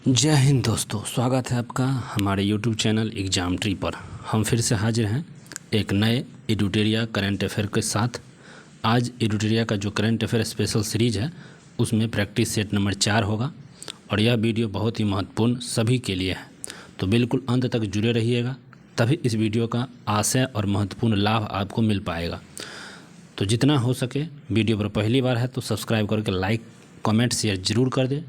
जय हिंद दोस्तों, स्वागत है आपका हमारे YouTube चैनल एग्जाम ट्री पर। हम फिर से हाजिर हैं एक नए एडुटेरिया करंट अफेयर के साथ। आज एडुटेरिया का जो करंट अफेयर स्पेशल सीरीज़ है उसमें प्रैक्टिस सेट नंबर 4 होगा और यह वीडियो बहुत ही महत्वपूर्ण सभी के लिए है, तो बिल्कुल अंत तक जुड़े रहिएगा, तभी इस वीडियो का आशय और महत्वपूर्ण लाभ आपको मिल पाएगा। तो जितना हो सके वीडियो पर पहली बार है तो सब्सक्राइब करके लाइक कमेंट शेयर ज़रूर कर दें।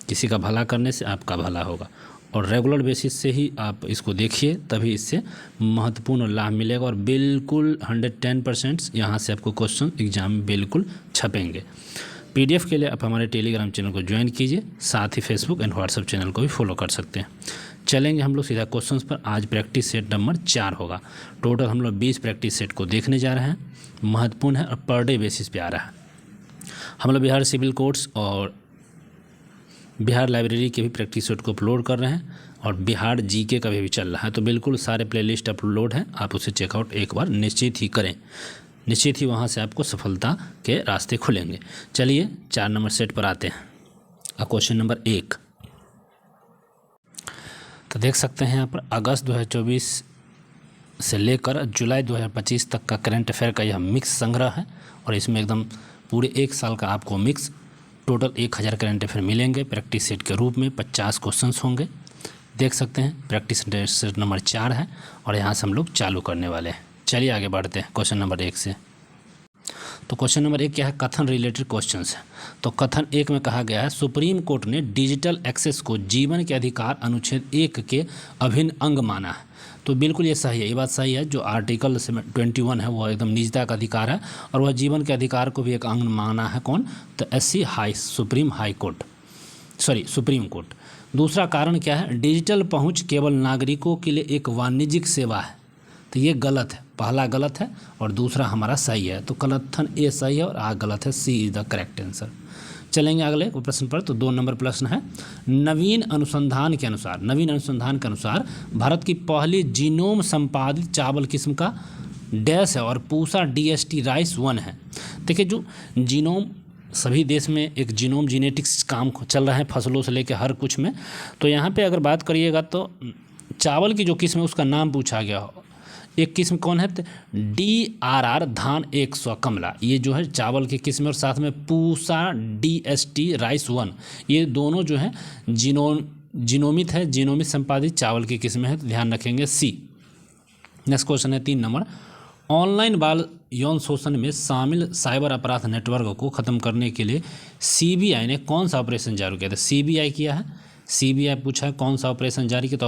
किसी का भला करने से आपका भला होगा और रेगुलर बेसिस से ही आप इसको देखिए, तभी इससे महत्वपूर्ण लाभ मिलेगा और बिल्कुल 110% यहाँ से आपको क्वेश्चन एग्जाम में बिल्कुल छपेंगे। पीडीएफ के लिए आप हमारे टेलीग्राम चैनल को ज्वाइन कीजिए, साथ ही फेसबुक एंड व्हाट्सएप चैनल को भी फॉलो कर सकते हैं। चलेंगे हम लोग सीधा क्वेश्चंस पर। आज प्रैक्टिस सेट नंबर 4 होगा। टोटल हम लोग 20 प्रैक्टिस सेट को देखने जा रहे हैं। महत्वपूर्ण है और पर डे बेसिस पे आ रहा है। हम लोग बिहार सिविल कोर्ट्स और बिहार लाइब्रेरी के भी प्रैक्टिस सेट को अपलोड कर रहे हैं और बिहार जीके का भी चल रहा है, तो बिल्कुल सारे प्लेलिस्ट अपलोड हैं, आप उसे चेकआउट एक बार निश्चित ही करें। निश्चित ही वहाँ से आपको सफलता के रास्ते खुलेंगे। चलिए 4 नंबर सेट पर आते हैं। क्वेश्चन नंबर 1 तो देख सकते हैं यहाँ पर अगस्त 2024 से लेकर जुलाई 2025 तक का करंट अफेयर का यह मिक्स संग्रह है और इसमें एकदम पूरे 1 साल का आपको मिक्स टोटल 1000 करंट अफेयर मिलेंगे। प्रैक्टिस सेट के रूप में 50 क्वेश्चंस होंगे। देख सकते हैं प्रैक्टिस सेट नंबर 4 है और यहाँ से हम लोग चालू करने वाले हैं। चलिए आगे बढ़ते हैं क्वेश्चन नंबर 1 से। तो क्वेश्चन नंबर 1 क्या है? कथन रिलेटेड क्वेश्चंस है। तो कथन 1 में कहा गया है सुप्रीम कोर्ट ने डिजिटल एक्सेस को जीवन के अधिकार अनुच्छेद 1 के अभिन्न अंग माना है। तो बिल्कुल ये सही है, ये बात सही है। जो आर्टिकल 21 है वो एकदम निजता का अधिकार है और वह जीवन के अधिकार को भी एक अंग माना है। कौन? तो सुप्रीम कोर्ट। दूसरा कारण क्या है? डिजिटल पहुंच केवल नागरिकों के लिए एक वाणिज्यिक सेवा है। तो ये गलत है, पहला गलत है और दूसरा हमारा सही है। तो कथन ए सही है और आ गलत है, सी इज द करेक्ट आंसर। चलेंगे अगले प्रश्न पर। तो 2 नंबर प्रश्न है। नवीन अनुसंधान के अनुसार भारत की पहली जीनोम संपादित चावल किस्म का डैश है और पूसा DST राइस 1 है। देखिए जो जीनोम सभी देश में एक जीनोम जीनेटिक्स काम चल रहा है, फसलों से लेकर हर कुछ में। तो यहाँ पे अगर बात करिएगा तो चावल की जो किस्म है उसका नाम पूछा गया हो। एक किस्म कौन है? DRR धान 100 कमला, ये जो है चावल की किस्म, और साथ में पूसा DST राइस 1, ये दोनों जो है जीनोमित है, जीनोमित संपादित चावल की किस्म है, तो ध्यान रखेंगे सी। नेक्स्ट क्वेश्चन है 3 नंबर। ऑनलाइन बाल यौन शोषण में शामिल साइबर अपराध नेटवर्क को ख़त्म करने के लिए CBI ने कौन सा ऑपरेशन जारी किया था? CBI किया है। CBI पूछा है कौन सा ऑपरेशन जारी किया, तो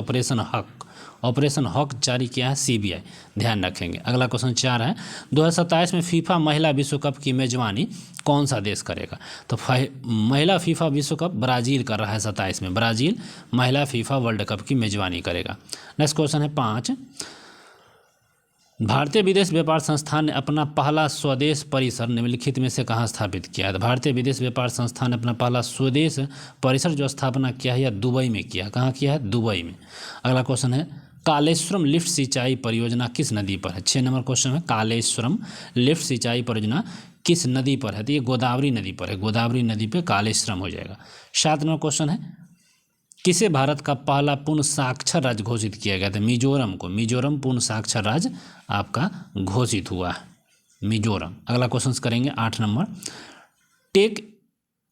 ऑपरेशन हक जारी किया है CBI, ध्यान रखेंगे। अगला क्वेश्चन 4 है। 2027 में फीफा महिला विश्व कप की मेजबानी कौन सा देश करेगा? तो महिला फीफा विश्व कप ब्राज़ील कर रहा है। 27 में ब्राज़ील महिला फीफा वर्ल्ड कप की मेजबानी करेगा। नेक्स्ट क्वेश्चन है 5। भारतीय विदेश व्यापार संस्थान ने अपना पहला स्वदेश परिसर निम्नलिखित में से कहाँ स्थापित किया है? भारतीय विदेश व्यापार संस्थान ने अपना पहला स्वदेश परिसर जो स्थापना किया है या दुबई में किया। कहाँ किया है? दुबई में। अगला क्वेश्चन है कालेश्वरम लिफ्ट सिंचाई परियोजना किस नदी पर है? 6 नंबर क्वेश्चन है कालेश्वरम लिफ्ट सिंचाई परियोजना किस नदी पर है? तो ये गोदावरी नदी पर है। गोदावरी नदी पर कालेश्वरम हो जाएगा। 7 नंबर क्वेश्चन है किसे भारत का पहला पूर्ण साक्षर राज्य घोषित किया गया था? मिजोरम को। मिजोरम पूर्ण साक्षर राज्य आपका घोषित हुआ है, मिजोरम। अगला क्वेश्चन करेंगे 8 number. Take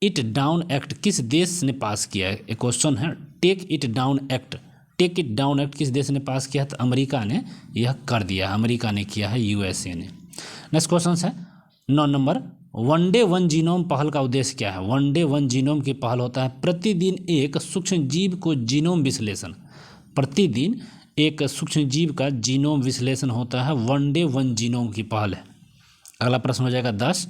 it down act किस देश ने पास किया है? एक क्वेश्चन है टेक इट डाउन एक्ट किस देश ने पास किया है? तो अमेरिका ने यह कर दिया, अमेरिका ने किया है, USA ने। नेक्स्ट क्वेश्चन है 9 नंबर। वनडे वन जीनोम पहल का उद्देश्य क्या है? वनडे वन जीनोम की पहल होता है प्रतिदिन एक सूक्ष्म जीव को जीनोम विश्लेषण, प्रतिदिन एक सूक्ष्म जीव का जीनोम विश्लेषण होता है, वनडे वन जीनोम की पहल है। अगला प्रश्न हो जाएगा 10।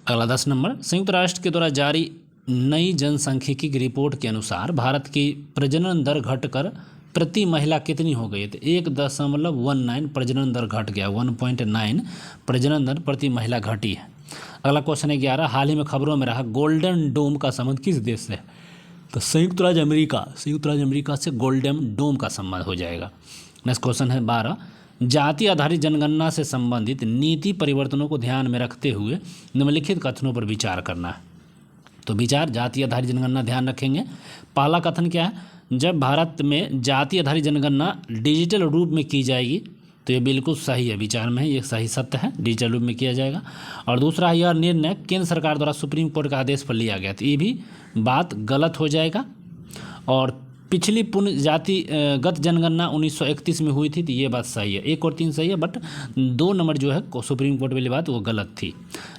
अगला 10 नंबर। संयुक्त राष्ट्र के द्वारा जारी नई जनसांख्यिकी की रिपोर्ट के अनुसार भारत की प्रजनन दर घटकर प्रति महिला कितनी हो गई? तो 1.19 प्रजनन दर घट गया, 1.9 प्रजनन दर प्रति महिला घटी है। अगला क्वेश्चन है 11। हाल ही में खबरों में रहा गोल्डन डोम का संबंध किस देश से है? तो संयुक्त राज्य अमेरिका से गोल्डन डोम का संबंध हो जाएगा। नेक्स्ट क्वेश्चन है 12। जाति आधारित जनगणना से संबंधित नीति परिवर्तनों को ध्यान में रखते हुए निम्नलिखित कथनों पर विचार करना है। तो विचार जाति आधारित जनगणना ध्यान रखेंगे। पहला कथन क्या है, जब भारत में जाति आधारित जनगणना डिजिटल रूप में की जाएगी, तो ये बिल्कुल सही है, विचार में ये सही सत्य है, डिजिटल रूप में किया जाएगा। और दूसरा, यह निर्णय केंद्र सरकार द्वारा सुप्रीम कोर्ट के आदेश पर लिया गया, तो ये भी बात गलत हो जाएगा। और पिछली पुनः जाति गत जनगणना 1931 में हुई थी, तो ये बात सही है, 1 और 3 सही है, बट 2 नंबर जो है सुप्रीम कोर्ट वाली बात वो गलत थी।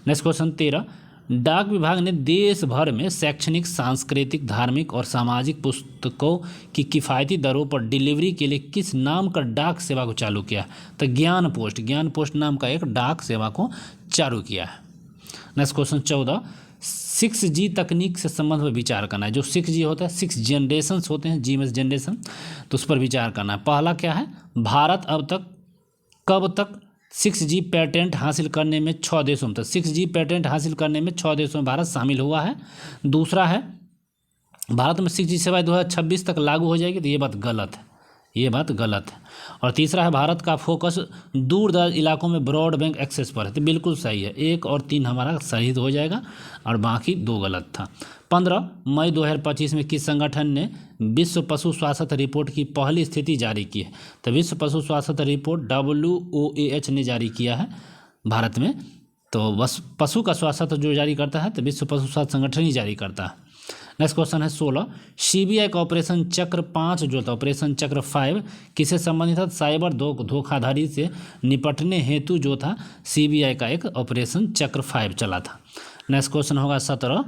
नेक्स्ट क्वेश्चन 13, डाक विभाग ने देश भर में शैक्षणिक, सांस्कृतिक, धार्मिक और सामाजिक पुस्तकों की किफ़ायती दरों पर डिलीवरी के लिए किस नाम का डाक सेवा को चालू किया? तो ज्ञान पोस्ट नाम का एक डाक सेवा को चालू किया है। नेक्स्ट क्वेश्चन 14, 6G तकनीक से संबंध में विचार करना है। जो 6G होता है, 6 जनरेशन्स होते हैं, जीएमएस जनरेशन, तो उस पर विचार करना है। पहला क्या है, भारत अब तक कब तक 6G पेटेंट हासिल करने में 6 देशों में, तो 6G पेटेंट हासिल करने में 6 देशों में भारत शामिल हुआ है। दूसरा है, भारत में 6G सेवाएं 2026 तक लागू हो जाएगी, तो ये बात गलत है, ये बात गलत है। और तीसरा है, भारत का फोकस दूर दराज इलाकों में ब्रॉडबैंड एक्सेस पर है, तो बिल्कुल सही है, 1 और 3 हमारा सही हो जाएगा और बाकी 2 गलत था। 15 मई 2025 में किस संगठन ने विश्व पशु स्वास्थ्य रिपोर्ट की पहली स्थिति जारी की है? तो विश्व पशु स्वास्थ्य रिपोर्ट WOAH ने जारी किया है भारत में। तो बस पशु का स्वास्थ्य जो जारी करता है, तो विश्व पशु स्वास्थ्य संगठन ही जारी करता है। नेक्स्ट क्वेश्चन है 16, सीबीआई का ऑपरेशन चक्र 5 जो था, ऑपरेशन चक्र 5 किससे संबंधित था? साइबर धोखाधड़ी से निपटने हेतु जो था सीबीआई का एक ऑपरेशन चक्र 5 चला था। नेक्स्ट क्वेश्चन होगा 17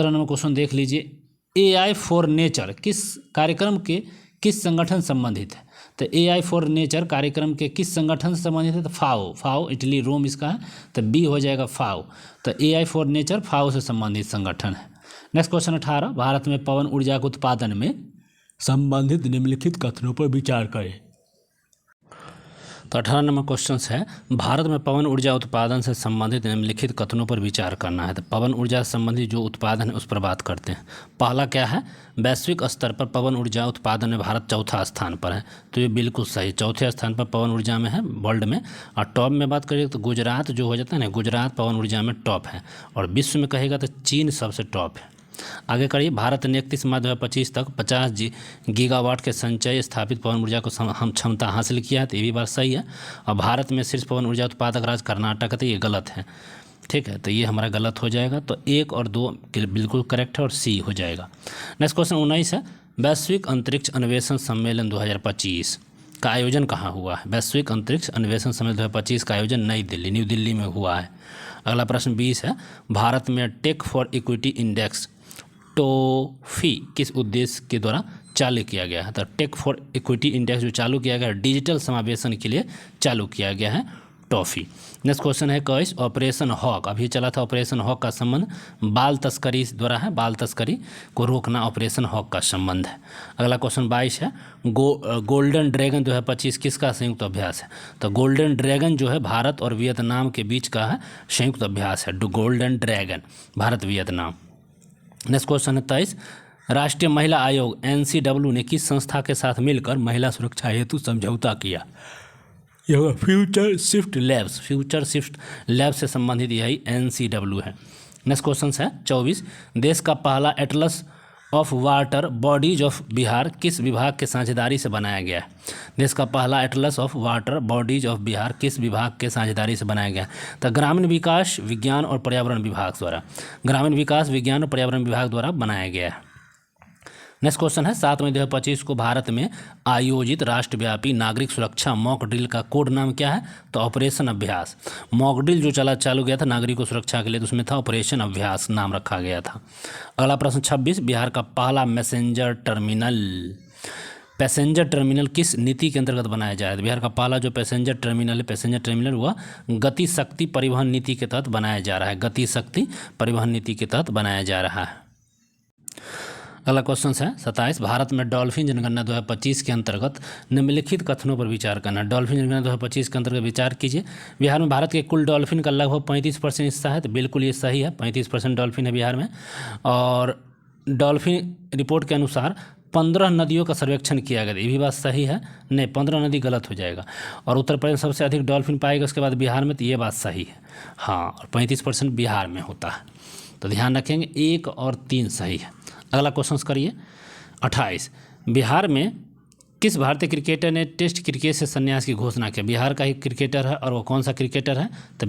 नंबर क्वेश्चन देख लीजिए, AI फॉर नेचर किस कार्यक्रम के किस संगठन संबंधित है? तो AI फॉर नेचर कार्यक्रम के किस संगठन से संबंधित है? तो फाओ इटली रोम इसका है, तो बी हो जाएगा फाओ। तो AI फॉर नेचर फाओ से संबंधित संगठन है। नेक्स्ट क्वेश्चन 18, भारत में पवन ऊर्जा के उत्पादन में संबंधित निम्नलिखित कथनों पर विचार करें। तो 18 नंबर क्वेश्चन है, भारत में पवन ऊर्जा उत्पादन से संबंधित निम्नलिखित कथनों पर विचार करना है। तो पवन ऊर्जा से संबंधित जो उत्पादन है उस पर बात करते हैं। पहला क्या है, वैश्विक स्तर पर पवन ऊर्जा उत्पादन में भारत चौथा स्थान पर है, तो ये बिल्कुल सही, चौथे स्थान पर पवन ऊर्जा में है वर्ल्ड में। और टॉप में बात करें तो गुजरात जो हो जाता है ना, गुजरात पवन ऊर्जा में टॉप है। और विश्व में कहेगा तो चीन सबसे टॉप है। आगे करिए, भारत ने 31 मई 2025 तक 50 गीगावाट के संचय स्थापित पवन ऊर्जा को हम क्षमता हासिल किया है, तो ये भी बात सही है। और भारत में शीर्ष पवन ऊर्जा उत्पादक राज्य कर्नाटक है, तो ये गलत है, ठीक है, तो ये हमारा गलत हो जाएगा। तो 1 और 2 बिल्कुल करेक्ट है और सी हो जाएगा। नेक्स्ट क्वेश्चन 19 है, वैश्विक अंतरिक्ष अन्वेषण सम्मेलन 2025 का आयोजन कहाँ हुआ है? वैश्विक अंतरिक्ष अन्वेषण सम्मेलन 2025 का आयोजन न्यू दिल्ली में हुआ है। अगला प्रश्न 20 है, भारत में टेक फॉर इक्विटी इंडेक्स टॉफी किस उद्देश्य के द्वारा चालू किया गया है? तो टेक फॉर इक्विटी इंडेक्स जो चालू किया गया है, डिजिटल समावेशन के लिए चालू किया गया है टॉफी। नेक्स्ट क्वेश्चन है 21, ऑपरेशन हॉक, अभी चला था ऑपरेशन हॉक का संबंध बाल तस्करी द्वारा है, बाल तस्करी को रोकना ऑपरेशन हॉक का संबंध है। अगला क्वेश्चन 22 है, गोल्डन ड्रैगन 2025 किसका संयुक्त अभ्यास है? तो गोल्डन ड्रैगन जो है भारत और वियतनाम के बीच का है संयुक्त अभ्यास है, golden dragon Bharat Vietnam. Next question है 23, राष्ट्रीय महिला आयोग NCW ने किस संस्था के साथ मिलकर महिला सुरक्षा हेतु समझौता किया? यह फ्यूचर शिफ्ट लैब्स से संबंधित यही NCW है। नेक्स्ट क्वेश्चन है 24, देश का पहला Atlas of water bodies of Bihar किस विभाग के साझेदारी से बनाया गया है? देश का पहला Atlas of water bodies of Bihar किस विभाग के साझेदारी से बनाया गया है? तो ग्रामीण विकास विज्ञान और पर्यावरण विभाग द्वारा, ग्रामीण विकास विज्ञान और पर्यावरण विभाग द्वारा बनाया गया है। नेक्स्ट क्वेश्चन है 7 मई 2025 को भारत में आयोजित राष्ट्रव्यापी नागरिक सुरक्षा मॉक ड्रिल का कोड नाम क्या है? तो ऑपरेशन अभ्यास। मॉक ड्रिल जो चालू गया था नागरिकों सुरक्षा के लिए, तो उसमें था ऑपरेशन अभ्यास नाम रखा गया था। अगला प्रश्न 26, बिहार का पहला पैसेंजर टर्मिनल किस नीति के अंतर्गत बनाया जाए? बिहार का पहला जो पैसेंजर टर्मिनल वह गति शक्ति परिवहन नीति के तहत बनाया जा रहा है, गति शक्ति परिवहन नीति के तहत बनाया जा रहा है। अगला क्वेश्चन है 27, भारत में डॉल्फिन जनगणना 2025 के अंतर्गत निम्नलिखित कथनों पर विचार करना। डॉल्फिन जनगणना 2025 के अंतर्गत विचार कीजिए, बिहार में भारत के कुल डॉल्फिन का लगभग 35% हिस्सा है, तो बिल्कुल ये सही है, 35% डॉल्फिन है बिहार में। और डॉल्फिन रिपोर्ट के अनुसार 15 नदियों का सर्वेक्षण किया गया, ये भी बात सही है, नहीं 15 नदी गलत हो जाएगा। और उत्तर प्रदेश सबसे अधिक डॉल्फिन पाएगा, उसके बाद बिहार में, तो ये बात सही है। हाँ, और 35% बिहार में होता है, तो ध्यान रखेंगे 1 और 3 सही है। अगला क्वेश्चन करिए 28, बिहार में किस भारतीय क्रिकेटर ने टेस्ट क्रिकेट से संन्यास की घोषणा की? बिहार का ही क्रिकेटर है, और वो कौन सा क्रिकेटर है? तो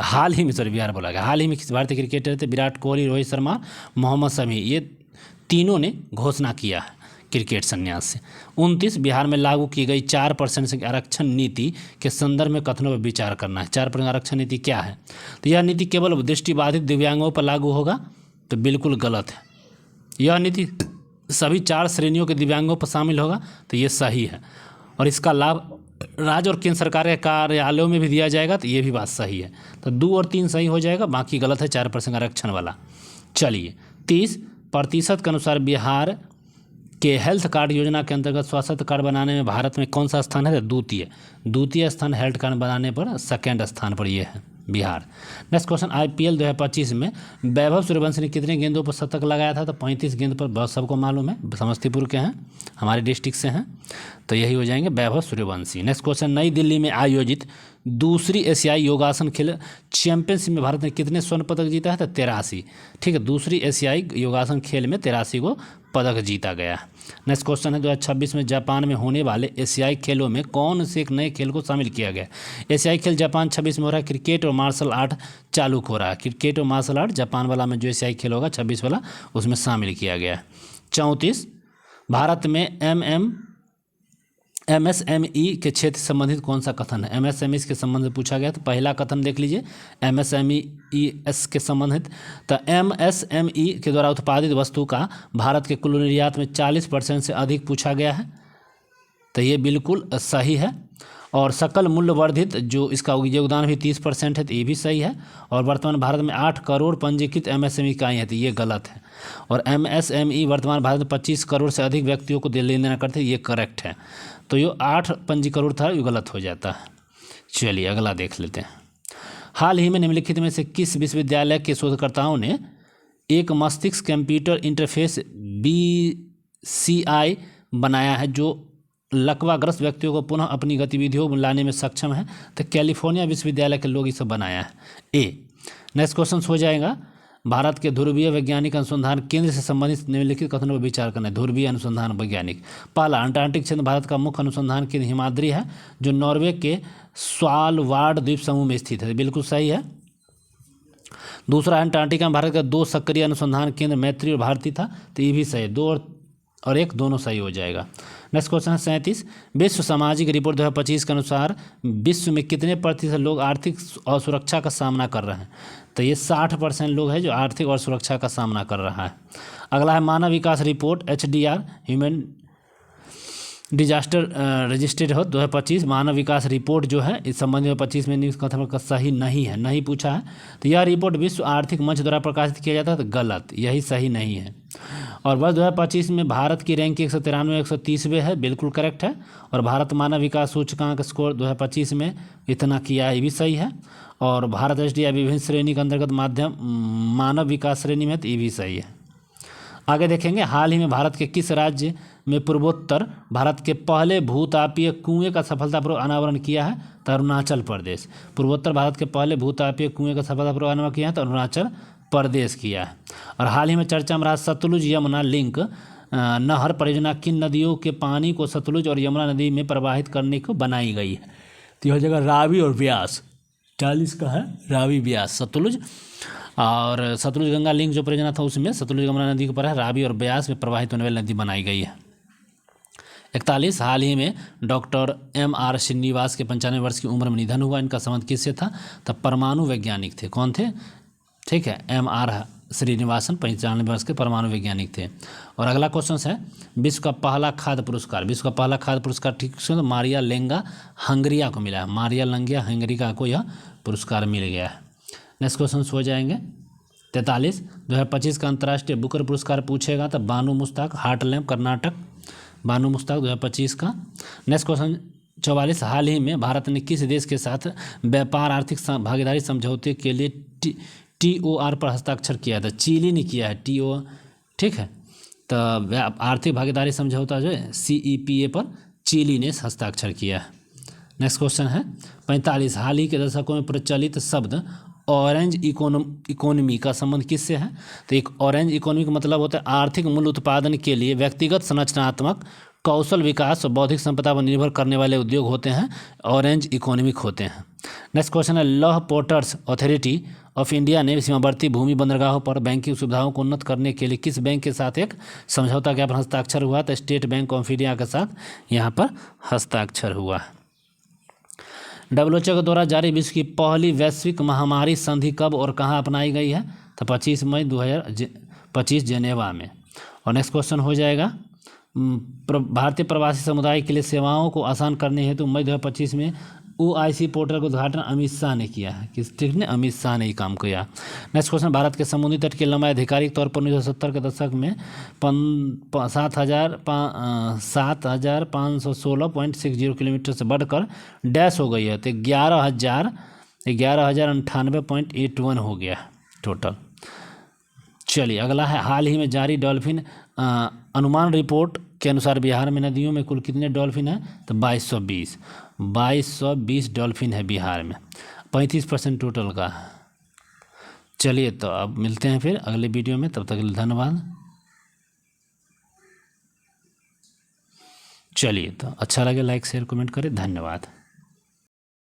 हाल ही में, सॉरी बिहार बोला गया, हाल ही में किस भारतीय क्रिकेटर थे? विराट कोहली, रोहित शर्मा, मोहम्मद शमी, ये तीनों ने घोषणा किया है क्रिकेट संन्यास से। 29, बिहार में लागू की गई 4% से आरक्षण नीति के संदर्भ में कथनों पर विचार करना है। 4% आरक्षण नीति क्या है? तो यह नीति केवल दृष्टिबाधित दिव्यांगों पर लागू होगा, तो बिल्कुल गलत है। यह नीति सभी 4 श्रेणियों के दिव्यांगों पर शामिल होगा, तो ये सही है। और इसका लाभ राज्य और केंद्र सरकार के कार्यालयों में भी दिया जाएगा, तो ये भी बात सही है। तो 2 और 3 सही हो जाएगा, बाकी गलत है 4% आरक्षण वाला। चलिए 30% के अनुसार बिहार के हेल्थ कार्ड योजना के अंतर्गत स्वास्थ्य कार्ड बनाने में भारत में कौन सा स्थान है? द्वितीय स्थान हेल्थ कार्ड बनाने पर, सेकेंड स्थान पर ये है बिहार। नेक्स्ट क्वेश्चन, IPL 2025 में वैभव सूर्यवंशी ने कितने गेंदों पर शतक लगाया था? तो 35 गेंद पर, बहुत सबको मालूम है, समस्तीपुर के हैं, हमारे डिस्ट्रिक्ट से हैं, तो यही हो जाएंगे वैभव सूर्यवंशी। नेक्स्ट क्वेश्चन, नई दिल्ली में आयोजित दूसरी एशियाई योगासन खेल चैंपियनशिप में भारत ने कितने स्वर्ण पदक जीता है? तो 83। ठीक है, दूसरी एशियाई योगासन खेल में 83 को पदक जीता गया। नेक्स्ट क्वेश्चन है 2026 में जापान में होने वाले एशियाई खेलों में कौन से एक नए खेल को शामिल किया गया? एशियाई खेल जापान 26 में हो रहा है, क्रिकेट और मार्शल आर्ट चालू हो रहा है। क्रिकेट और मार्शल आर्ट जापान वाला में जो एशियाई खेल होगा 26 वाला, उसमें शामिल किया गया है। 34, भारत में MSME के क्षेत्र से संबंधित कौन सा कथन है? MSME के संबंध में पूछा गया, तो पहला कथन देख लीजिए, MSMES के संबंधित। तो MSME के द्वारा उत्पादित वस्तु का भारत के कुल निर्यात में 40% से अधिक पूछा गया है, तो ये बिल्कुल सही है। और सकल मूल्य वर्धित जो इसका योगदान भी 30% है, तो ये भी सही है। और वर्तमान भारत में 8 करोड़ पंजीकृत MSME इकाई है, तो ये गलत है। और MSME वर्तमान भारत में 25 करोड़ से अधिक व्यक्तियों को लेन देन करते हैं, ये करेक्ट है। तो ये 8 करोड़ था, ये गलत हो जाता है। चलिए अगला देख लेते हैं। हाल ही में निम्नलिखित में से किस विश्वविद्यालय के शोधकर्ताओं ने एक मस्तिष्क कंप्यूटर इंटरफेस BCI बनाया है जो लकवाग्रस्त व्यक्तियों को पुनः अपनी गतिविधियों में लाने में सक्षम है? तो कैलिफोर्निया विश्वविद्यालय के लोग इसे बनाया है। नेक्स्ट क्वेश्चन हो जाएगा, भारत के ध्रुवीय वैज्ञानिक अनुसंधान केंद्र से संबंधित निम्नलिखित कथनों पर विचार करना है। ध्रुवीय अनुसंधान वैज्ञानिक, पहला, अंटार्कटिक क्षेत्र भारत का मुख्य अनुसंधान केंद्र हिमाद्री है, जो नॉर्वे के स्वालबार्ड द्वीप समूह में स्थित है, बिल्कुल सही है। दूसरा, अंटार्कटिका में भारत का 2 सक्रिय अनुसंधान केंद्र मैत्री और भारती था, तो ये भी सही है। 2 और 1 दोनों सही हो जाएगा। नेक्स्ट क्वेश्चन है 37, विश्व सामाजिक रिपोर्ट 2025 के अनुसार विश्व में कितने प्रतिशत लोग आर्थिक असुरक्षा का सामना कर रहे हैं? तो ये 60% लोग हैं जो आर्थिक और सुरक्षा का सामना कर रहा है। अगला है मानव विकास report HDR, human disaster registered हो 2025 मानव विकास रिपोर्ट जो है इस संबंध में 25 में न्यूज़ कथन का सही नहीं है, नहीं पूछा है। तो यह रिपोर्ट विश्व आर्थिक मंच द्वारा प्रकाशित किया जाता है, तो गलत, यही सही नहीं है। और वर्ष 2025 में भारत की रैंक 193 130वें है, बिल्कुल करेक्ट है। और भारत मानव विकास सूचकांक स्कोर 2025 में इतना किया है, ये भी सही है। और भारत HDI विभिन्न श्रेणी के अंतर्गत माध्यम मानव विकास श्रेणी में, तो ये भी सही है। आगे देखेंगे, हाल ही में भारत के किस राज्य में पूर्वोत्तर भारत के पहले भूतापीय कुएं का सफलतापूर्वक अनावरण किया है? तो अरुणाचल प्रदेश। पूर्वोत्तर भारत के पहले भूतापीय कुएं का सफलतापूर्वक अनावरण किया है, तो अरुणाचल प्रदेश किया है। और हाल ही में चर्चा में रहा सतलुज यमुना लिंक नहर परियोजना किन नदियों के पानी को सतलुज और यमुना नदी में प्रवाहित करने को बनाई गई है? तो यह जगह रावी और ब्यास, 40 का है रावी ब्यास सतलुज, और सतलुज गंगा लिंक जो परियोजना था उसमें सतलुज यमुना नदी के ऊपर है, रावी और ब्यास में प्रवाहित होने वाली नदी बनाई गई है। 41, हाल ही में डॉक्टर MR श्रीनिवास के 95 वर्ष की उम्र में निधन हुआ, इनका संबंध किससे था? तब परमाणु वैज्ञानिक थे। कौन थे? ठीक है, MR श्रीनिवासन 95 वर्ष के परमाणु वैज्ञानिक थे। और अगला क्वेश्चन है, विश्व का पहला खाद्य पुरस्कार, विश्व का पहला खाद्य पुरस्कार ठीक से मारिया लेंगा हंगरिया को मिला है, मारिया लेंगा हंगरिया को यह पुरस्कार मिल गया है। नेक्स्ट क्वेश्चन हो जाएंगे 43, 2025 का अंतर्राष्ट्रीय बुकर पुरस्कार पूछेगा, तो बानू मुश्ताक, हार्टलैंड कर्नाटक, बानू मुश्ताक 2025 का। नेक्स्ट क्वेश्चन 44, हाल ही में भारत ने किस देश के साथ व्यापार आर्थिक भागीदारी समझौते के लिए TOR पर हस्ताक्षर किया था? चिली ने किया है TOR, ठीक है। तो आर्थिक भागीदारी समझौता जो है CEPA पर चिली ने हस्ताक्षर किया है। नेक्स्ट क्वेश्चन है 45, हाल ही के दशकों में प्रचलित शब्द ऑरेंज इकोनॉमी का संबंध किससे है? तो एक ऑरेंज इकोनॉमी का मतलब होता है आर्थिक मूल्य उत्पादन के लिए व्यक्तिगत संरचनात्मक कौशल विकास और बौद्धिक संपदा पर निर्भर करने वाले उद्योग होते हैं, ऑरेंज इकोनॉमिक होते हैं। नेक्स्ट क्वेश्चन है लौह पोर्ट्स अथॉरिटी ऑफ इंडिया ने सीमावर्ती भूमि बंदरगाहों पर बैंकिंग सुविधाओं को उन्नत करने के लिए किस बैंक के साथ एक समझौता ज्ञापन हस्ताक्षर हुआ? तो स्टेट बैंक ऑफ इंडिया के साथ यहाँ पर हस्ताक्षर हुआ। WHO के द्वारा जारी विश्व की पहली वैश्विक महामारी संधि कब और कहाँ अपनाई गई है? तो 25 मई 2025 जेनेवा में। और नेक्स्ट क्वेश्चन हो जाएगा भारतीय प्रवासी समुदाय के लिए सेवाओं को आसान करने हेतु मई 2025 में OIC पोर्टल का उद्घाटन अमित शाह ने किया है। किसने? अमित शाह ने ही काम किया। नेक्स्ट क्वेश्चन भारत के समुद्री तट की लंबाई आधिकारिक तौर पर 1970 के दशक में 7,516.60 किलोमीटर से बढ़कर डैश हो गई है, तो 11,098.81 हो गया टोटल। चलिए अगला है हाल ही में जारी डॉल्फिन अनुमान रिपोर्ट के अनुसार बिहार में नदियों में कुल कितने डॉल्फिन हैं? तो 2220 डॉल्फिन है बिहार में, 35% टोटल का। चलिए तो अब मिलते हैं फिर अगले वीडियो में, तब तक के लिए धन्यवाद। चलिए तो अच्छा लगे लाइक शेयर कमेंट करें, धन्यवाद।